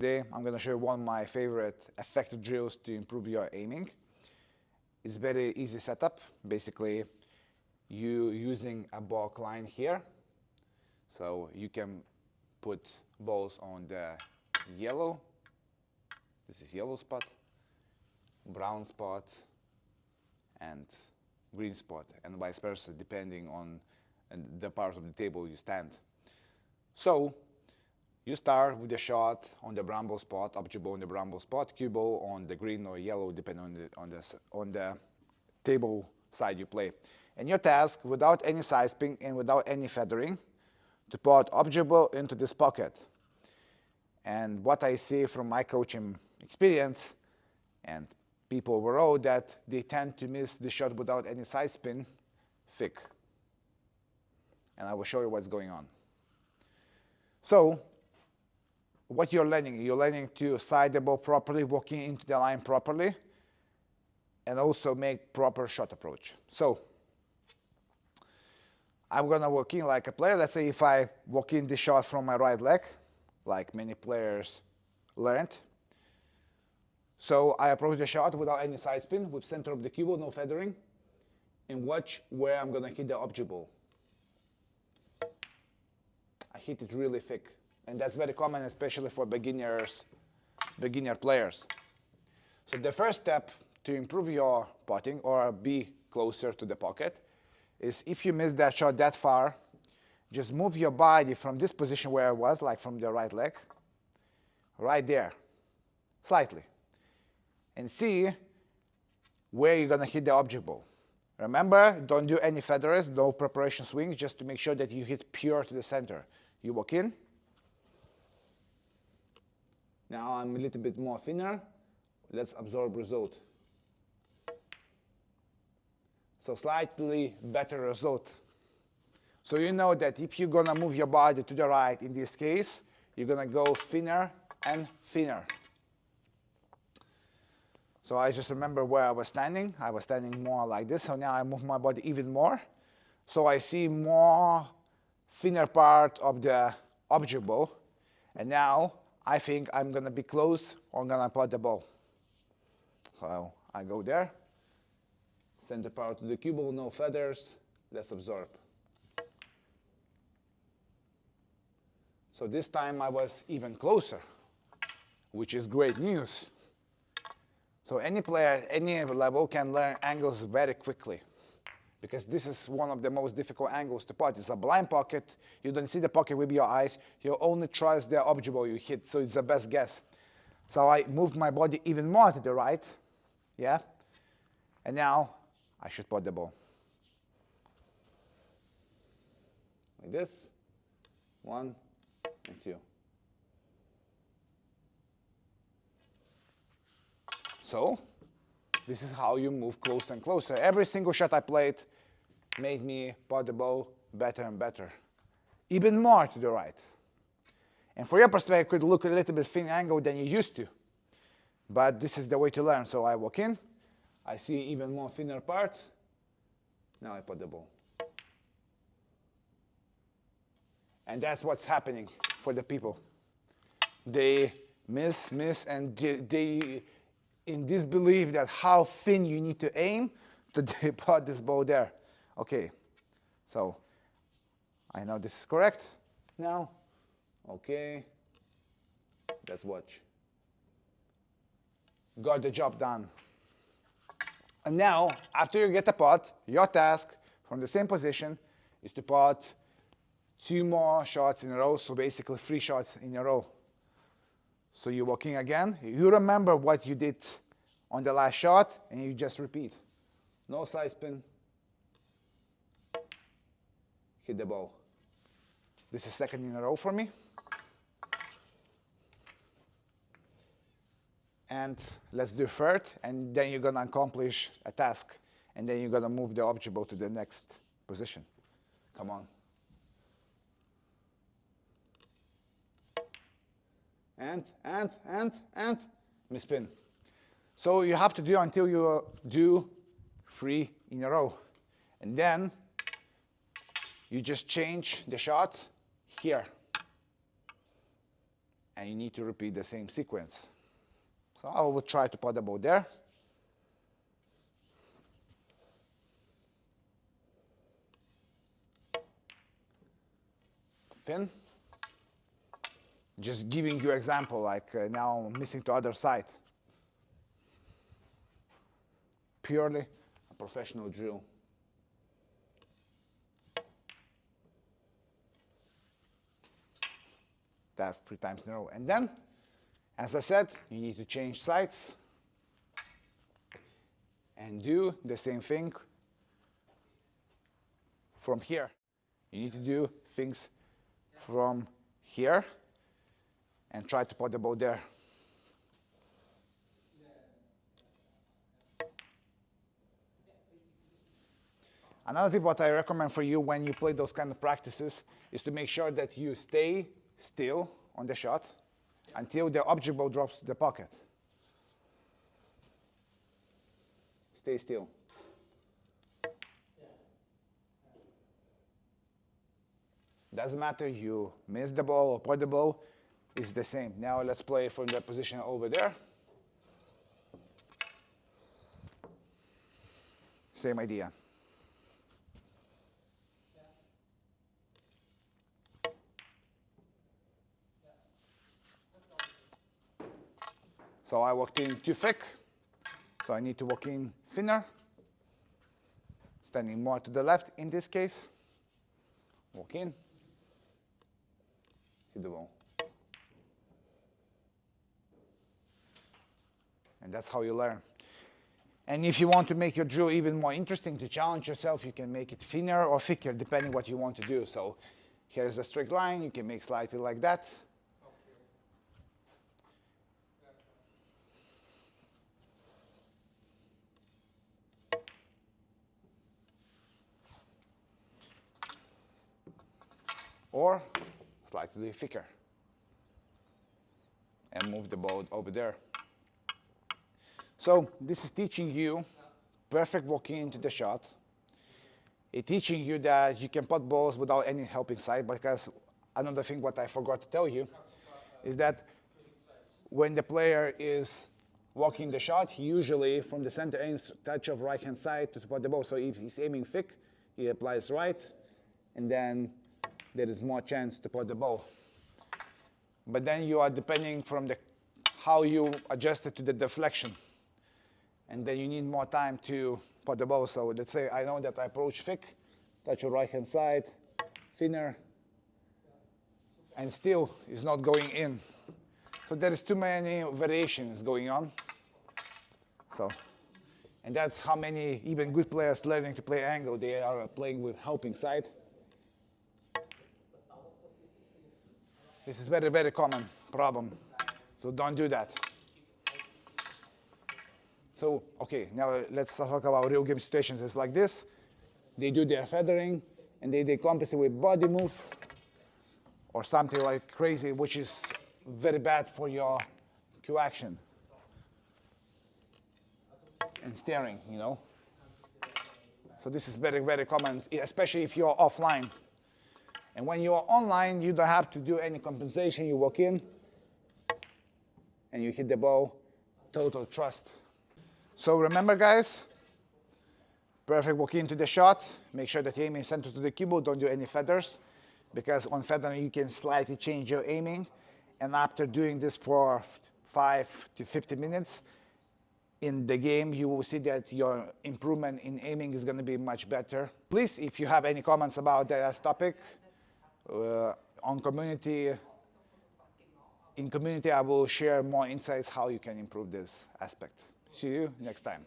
Today, I'm going to show you one of my favorite effective drills to improve your aiming. It's very easy setup. Basically, you using a ball line here. So you can put balls on the yellow. This is yellow spot, brown spot, and green spot, and vice versa, depending on the part of the table you stand. So you start with a shot on the brown ball spot, object ball on the brown ball spot, cue ball on the green or yellow, depending on the table side you play. And your task, without any side spin and without any feathering, to put object ball into this pocket. And what I see from my coaching experience and people overall, that they tend to miss the shot without any side spin thick. And I will show you what's going on. So what you're learning to side the ball properly, walking into the line properly, and also make proper shot approach. So I'm going to walk in like a player. Let's say if I walk in the shot from my right leg, like many players learned. So I approach the shot without any side spin, with center of the cue ball, no feathering, and watch where I'm going to hit the object ball. I hit it really thick. And that's very common, especially for beginner players. So the first step to improve your putting or be closer to the pocket is, if you miss that shot that far, just move your body from this position where I was, like from the right leg, right there, slightly, and see where you're going to hit the object ball. Remember, don't do any feathers, no preparation swings, just to make sure that you hit pure to the center. You walk in. Now I'm a little bit more thinner. Let's absorb result. So slightly better result. So you know that if you're going to move your body to the right, in this case, you're going to go thinner and thinner. So I just remember where I was standing. I was standing more like this. So now I move my body even more. So I see more thinner part of the object ball. And now I think I'm going to be close, or I'm going to put the ball. So I go there. Center part to the cue ball, no feathers. Let's absorb. So this time I was even closer, which is great news. So any player at any level can learn angles very quickly, because this is one of the most difficult angles to putt. It's a blind pocket. You don't see the pocket with your eyes. You only trust the object ball you hit, so it's the best guess. So I moved my body even more to the right, yeah? And now I should put the ball. Like this. 1 and 2. So this is how you move closer and closer. Every single shot I played made me put the ball better and better, even more to the right. And for your perspective, it could look a little bit thin angle than you used to, but this is the way to learn. So I walk in, I see even more thinner part. Now I put the ball. And that's what's happening for the people. They miss, and they in disbelief that how thin you need to aim to put this ball there. Okay, so I know this is correct now. Okay, let's watch. Got the job done. And now, after you get a putt, your task from the same position is to put 2 more shots in a row, so basically 3 shots in a row. So you're walking again. You remember what you did on the last shot, and you just repeat. No side spin. Hit the ball. This is 2nd in a row for me. And let's do 3rd, and then you're going to accomplish a task, and then you're going to move the object ball to the next position. Come on. And mispin. So you have to do until you do 3 in a row. And then you just change the shot here. and you need to repeat the same sequence. So I will try to put the ball there. Fin. Just giving you example, like now I'm missing to other side. Purely a professional drill. That's 3 times in a row. And then, as I said, you need to change sides and do the same thing from here. You need to do things from here and try to put the ball there. Another thing what I recommend for you when you play those kind of practices is to make sure that you stay still on the shot until the object ball drops to the pocket. Stay still. Doesn't matter you miss the ball or put the ball, it's the same. Now let's play from the position over there. Same idea. So I walked in too thick, so I need to walk in thinner, standing more to the left in this case. Walk in, hit the ball. And that's how you learn. And if you want to make your drill even more interesting, to challenge yourself, you can make it thinner or thicker, depending what you want to do. So here's a straight line, you can make slightly like that. Or slightly thicker. And move the ball over there. So this is teaching you perfect walking into the shot. It's teaching you that you can put balls without any helping side, because another thing what I forgot to tell you is that when the player is walking the shot, he usually from the center aims touch of right hand side to put the ball. So if he's aiming thick, he applies right, and then there is more chance to put the ball. But then you are depending from how you adjust it to the deflection. And then you need more time to put the ball. So let's say I know that I approach thick, touch your right hand side, thinner, and still is not going in. So there is too many variations going on. So, and that's how many even good players learning to play angle, they are playing with helping side. This is very, very common problem. So don't do that. So, okay, now let's talk about real game situations. It's like this. They do their feathering, and they compensate with body move or something like crazy, which is very bad for your cue action and steering, you know. So this is very, very common, especially if you're offline. And when you're online, you don't have to do any compensation. You walk in, and you hit the ball, total trust. So remember, guys, perfect walk into the shot. Make sure that you aim is center to the keyboard. Don't do any feathers, because on feathering you can slightly change your aiming. And after doing this for 5 to 50 minutes in the game, you will see that your improvement in aiming is going to be much better. Please, if you have any comments about that topic, in community, I will share more insights how you can improve this aspect. See you next time.